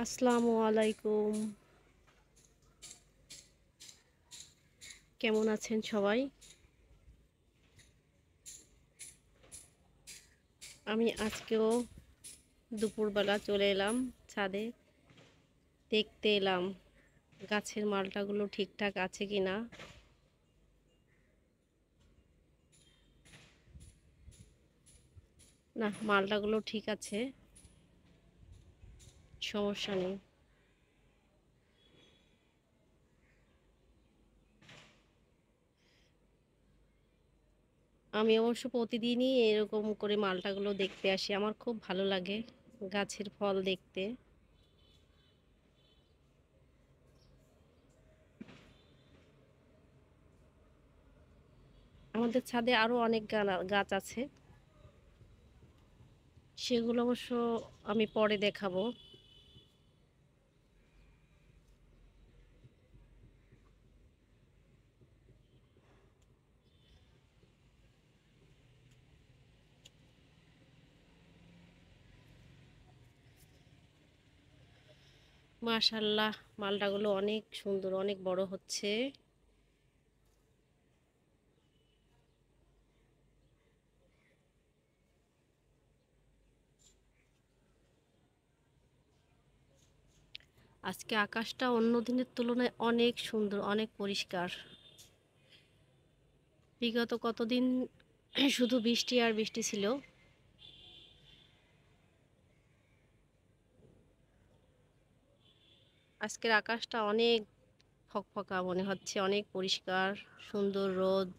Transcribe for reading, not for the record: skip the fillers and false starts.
আসসালামু আলাইকুম। কেমন আছেন সবাই? আমি আজকেও দুপুরবেলা চলে এলাম ছাদে। দেখতে এলাম গাছের মালটাগুলো ঠিকঠাক আছে কিনা। না, মালটাগুলো ঠিক আছে, সমস্যা নেই। আমি অবশ্য প্রতিদিনই এরকম করে মালটাগুলো দেখতে আসি। আমার খুব ভালো লাগে গাছের ফল দেখতে। আমাদের ছাদে আরো অনেক গাছ আছে, সেগুলো অবশ্য আমি পরে দেখাবো। মাশাআল্লাহ, মালটাগুলো অনেক সুন্দর, অনেক বড় হচ্ছে। আজকে আকাশটা অন্য দিনের তুলনায় অনেক সুন্দর, অনেক পরিষ্কার। বিগত কতদিন শুধু বৃষ্টি আর বৃষ্টি ছিল। আজকের আকাশটা অনেক ফকফকা মনে হচ্ছে, অনেক পরিষ্কার, সুন্দর রোদ।